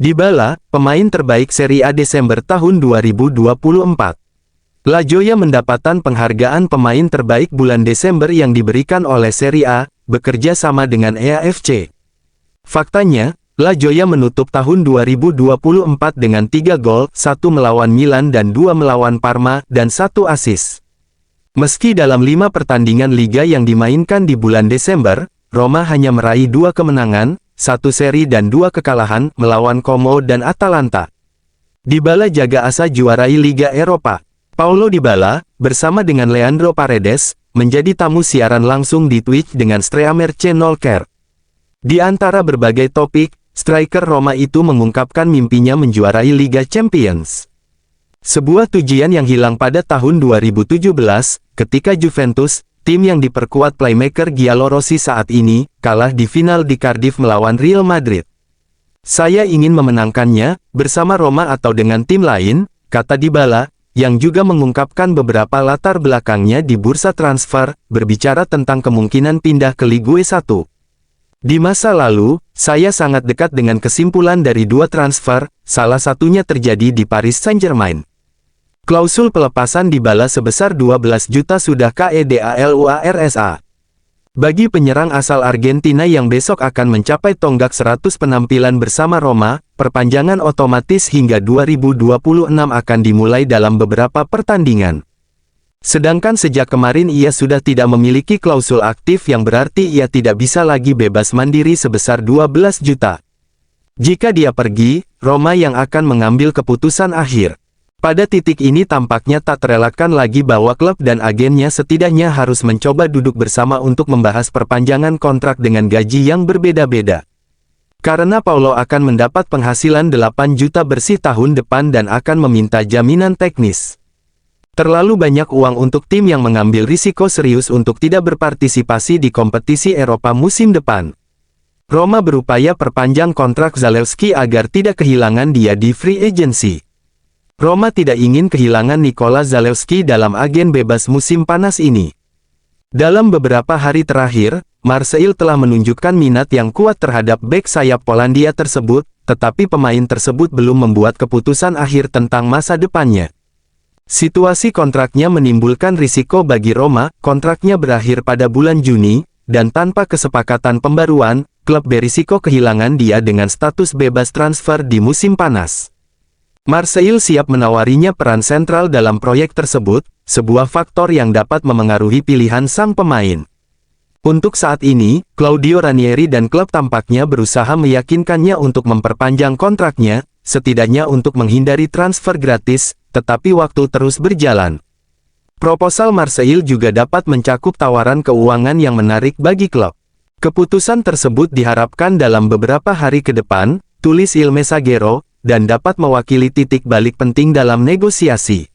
Dybala, pemain terbaik Serie A Desember tahun 2024. La Joya mendapatkan penghargaan pemain terbaik bulan Desember yang diberikan oleh Serie A, bekerja sama dengan EAFC. Faktanya, La Joya menutup tahun 2024 dengan 3 gol, 1 melawan Milan dan 2 melawan Parma, dan 1 assist. Meski dalam 5 pertandingan Liga yang dimainkan di bulan Desember, Roma hanya meraih 2 kemenangan, 1 seri dan 2 kekalahan, melawan Como dan Atalanta. Dybala jaga asa juarai Liga Eropa. Paulo Dybala, bersama dengan Leandro Paredes, menjadi tamu siaran langsung di Twitch dengan streamer Channel Care. Di antara berbagai topik, striker Roma itu mengungkapkan mimpinya menjuarai Liga Champions. Sebuah tujuan yang hilang pada tahun 2017, ketika Juventus, tim yang diperkuat playmaker Giallo Rossi saat ini, kalah di final di Cardiff melawan Real Madrid. Saya ingin memenangkannya, bersama Roma atau dengan tim lain, kata Dybala, yang juga mengungkapkan beberapa latar belakangnya di bursa transfer, berbicara tentang kemungkinan pindah ke Ligue 1. Di masa lalu, saya sangat dekat dengan kesimpulan dari 2 transfer, salah satunya terjadi di Paris Saint-Germain. Klausul pelepasan Dybala sebesar 12 juta sudah KEDALUARSA. Bagi penyerang asal Argentina yang besok akan mencapai tonggak 100 penampilan bersama Roma, perpanjangan otomatis hingga 2026 akan dimulai dalam beberapa pertandingan. Sedangkan sejak kemarin ia sudah tidak memiliki klausul aktif yang berarti ia tidak bisa lagi bebas mandiri sebesar 12 juta. Jika dia pergi, Roma yang akan mengambil keputusan akhir. Pada titik ini tampaknya tak terelakkan lagi bahwa klub dan agennya setidaknya harus mencoba duduk bersama untuk membahas perpanjangan kontrak dengan gaji yang berbeda-beda. Karena Paulo akan mendapat penghasilan 8 juta bersih tahun depan dan akan meminta jaminan teknis. Terlalu banyak uang untuk tim yang mengambil risiko serius untuk tidak berpartisipasi di kompetisi Eropa musim depan. Roma berupaya perpanjang kontrak Zalewski agar tidak kehilangan dia di free agency. Roma tidak ingin kehilangan Nikola Zalewski dalam agen bebas musim panas ini. Dalam beberapa hari terakhir, Marseille telah menunjukkan minat yang kuat terhadap bek sayap Polandia tersebut, tetapi pemain tersebut belum membuat keputusan akhir tentang masa depannya. Situasi kontraknya menimbulkan risiko bagi Roma, kontraknya berakhir pada bulan Juni, dan tanpa kesepakatan pembaruan, klub berisiko kehilangan dia dengan status bebas transfer di musim panas. Marseille siap menawarinya peran sentral dalam proyek tersebut, sebuah faktor yang dapat memengaruhi pilihan sang pemain. Untuk saat ini, Claudio Ranieri dan klub tampaknya berusaha meyakinkannya untuk memperpanjang kontraknya, setidaknya untuk menghindari transfer gratis, tetapi waktu terus berjalan. Proposal Marseille juga dapat mencakup tawaran keuangan yang menarik bagi klub. Keputusan tersebut diharapkan dalam beberapa hari ke depan, tulis Il Messaggero, dan dapat mewakili titik balik penting dalam negosiasi.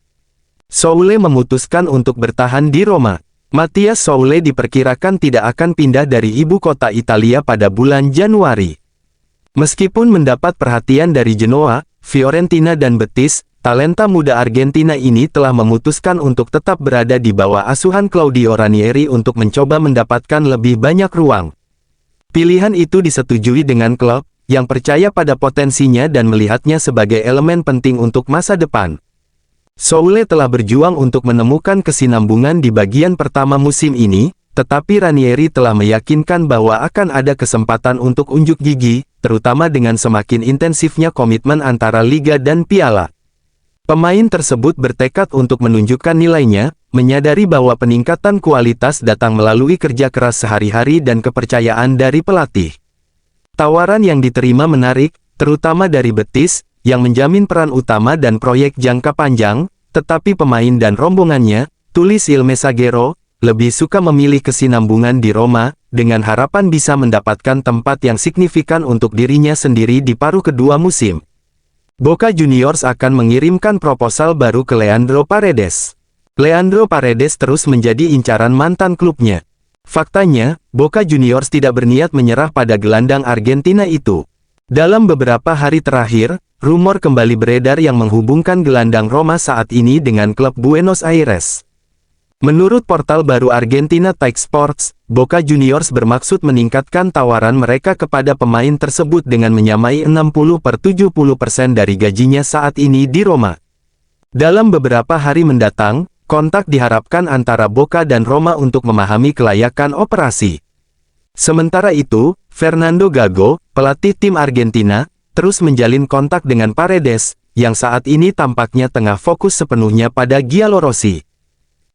Soule memutuskan untuk bertahan di Roma. Mathias Soule diperkirakan tidak akan pindah dari ibu kota Italia pada bulan Januari. Meskipun mendapat perhatian dari Genoa, Fiorentina dan Betis, talenta muda Argentina ini telah memutuskan untuk tetap berada di bawah asuhan Claudio Ranieri untuk mencoba mendapatkan lebih banyak ruang. Pilihan itu disetujui dengan klub, yang percaya pada potensinya dan melihatnya sebagai elemen penting untuk masa depan. Soule telah berjuang untuk menemukan kesinambungan di bagian pertama musim ini, tetapi Ranieri telah meyakinkan bahwa akan ada kesempatan untuk unjuk gigi, terutama dengan semakin intensifnya komitmen antara liga dan piala. Pemain tersebut bertekad untuk menunjukkan nilainya, menyadari bahwa peningkatan kualitas datang melalui kerja keras sehari-hari dan kepercayaan dari pelatih. Tawaran yang diterima menarik, terutama dari Betis, yang menjamin peran utama dan proyek jangka panjang, tetapi pemain dan rombongannya, tulis Il Messaggero, lebih suka memilih kesinambungan di Roma, dengan harapan bisa mendapatkan tempat yang signifikan untuk dirinya sendiri di paruh kedua musim. Boca Juniors akan mengirimkan proposal baru ke Leandro Paredes. Leandro Paredes terus menjadi incaran mantan klubnya. Faktanya, Boca Juniors tidak berniat menyerah pada gelandang Argentina itu. Dalam beberapa hari terakhir, rumor kembali beredar yang menghubungkan gelandang Roma saat ini dengan klub Buenos Aires. Menurut portal baru Argentina Tike Sports, Boca Juniors bermaksud meningkatkan tawaran mereka kepada pemain tersebut dengan menyamai 60% dari gajinya saat ini di Roma. Dalam beberapa hari mendatang, kontak diharapkan antara Boca dan Roma untuk memahami kelayakan operasi. Sementara itu, Fernando Gago, pelatih tim Argentina, terus menjalin kontak dengan Paredes, yang saat ini tampaknya tengah fokus sepenuhnya pada Giallorossi.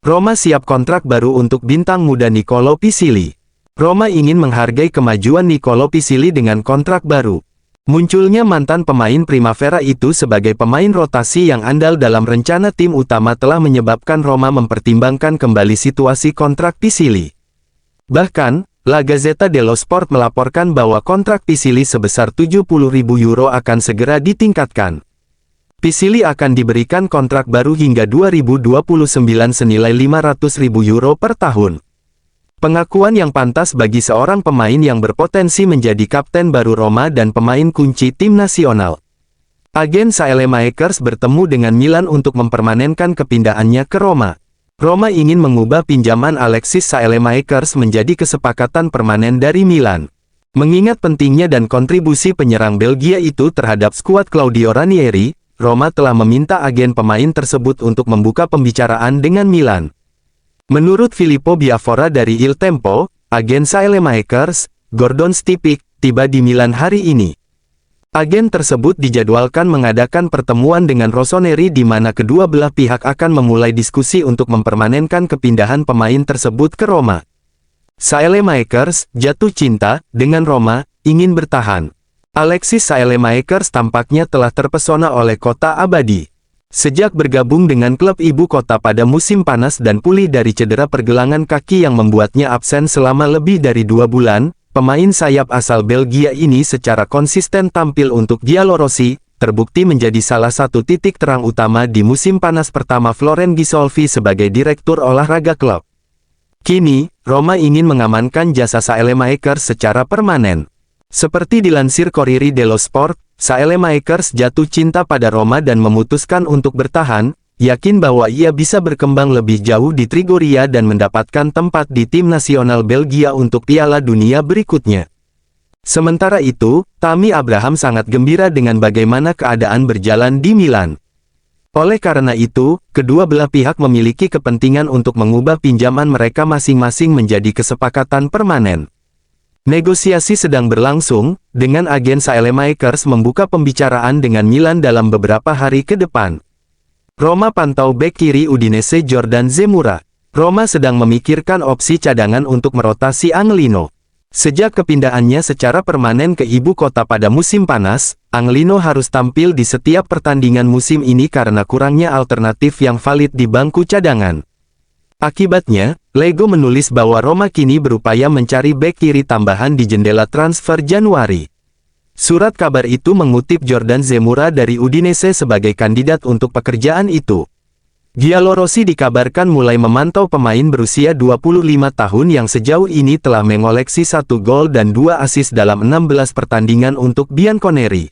Roma siap kontrak baru untuk bintang muda Niccolò Pisili. Roma ingin menghargai kemajuan Niccolò Pisili dengan kontrak baru. Munculnya mantan pemain Primavera itu sebagai pemain rotasi yang andal dalam rencana tim utama telah menyebabkan Roma mempertimbangkan kembali situasi kontrak Pisili. Bahkan, La Gazzetta dello Sport melaporkan bahwa kontrak Pisili sebesar 70.000 euro akan segera ditingkatkan. Pisili akan diberikan kontrak baru hingga 2029 senilai 500.000 euro per tahun. Pengakuan yang pantas bagi seorang pemain yang berpotensi menjadi kapten baru Roma dan pemain kunci tim nasional. Agen Saelemaekers bertemu dengan Milan untuk mempermanenkan kepindahannya ke Roma. Roma ingin mengubah pinjaman Alexis Saelemaekers menjadi kesepakatan permanen dari Milan. Mengingat pentingnya dan kontribusi penyerang Belgia itu terhadap skuad Claudio Ranieri, Roma telah meminta agen pemain tersebut untuk membuka pembicaraan dengan Milan. Menurut Filippo Biafora dari Il Tempo, agen Saelemaekers, Gordon Stipic, tiba di Milan hari ini. Agen tersebut dijadwalkan mengadakan pertemuan dengan Rossoneri di mana kedua belah pihak akan memulai diskusi untuk mempermanenkan kepindahan pemain tersebut ke Roma. Saelemaekers jatuh cinta dengan Roma, ingin bertahan. Alexis Saelemaekers tampaknya telah terpesona oleh kota abadi. Sejak bergabung dengan klub ibu kota pada musim panas dan pulih dari cedera pergelangan kaki yang membuatnya absen selama lebih dari 2 bulan, pemain sayap asal Belgia ini secara konsisten tampil untuk Giallorossi, terbukti menjadi salah satu titik terang utama di musim panas pertama Florent Gisolfi sebagai direktur olahraga klub. Kini, Roma ingin mengamankan jasa Saelemaekers secara permanen. Seperti dilansir Corriere dello Sport, Saelemaekers jatuh cinta pada Roma dan memutuskan untuk bertahan, yakin bahwa ia bisa berkembang lebih jauh di Trigoria dan mendapatkan tempat di tim nasional Belgia untuk Piala Dunia berikutnya. Sementara itu, Tammy Abraham sangat gembira dengan bagaimana keadaan berjalan di Milan. Oleh karena itu, kedua belah pihak memiliki kepentingan untuk mengubah pinjaman mereka masing-masing menjadi kesepakatan permanen. Negosiasi sedang berlangsung, dengan agen Saelemaekers membuka pembicaraan dengan Milan dalam beberapa hari ke depan. Roma pantau bek kiri Udinese Jordan Zemura. Roma sedang memikirkan opsi cadangan untuk merotasi Angelino. Sejak kepindahannya secara permanen ke ibu kota pada musim panas, Angelino harus tampil di setiap pertandingan musim ini karena kurangnya alternatif yang valid di bangku cadangan. Akibatnya, Lego menulis bahwa Roma kini berupaya mencari bek kiri tambahan di jendela transfer Januari. Surat kabar itu mengutip Jordan Zemura dari Udinese sebagai kandidat untuk pekerjaan itu. Giallorossi dikabarkan mulai memantau pemain berusia 25 tahun yang sejauh ini telah mengoleksi 1 gol dan 2 assist dalam 16 pertandingan untuk Bianconeri.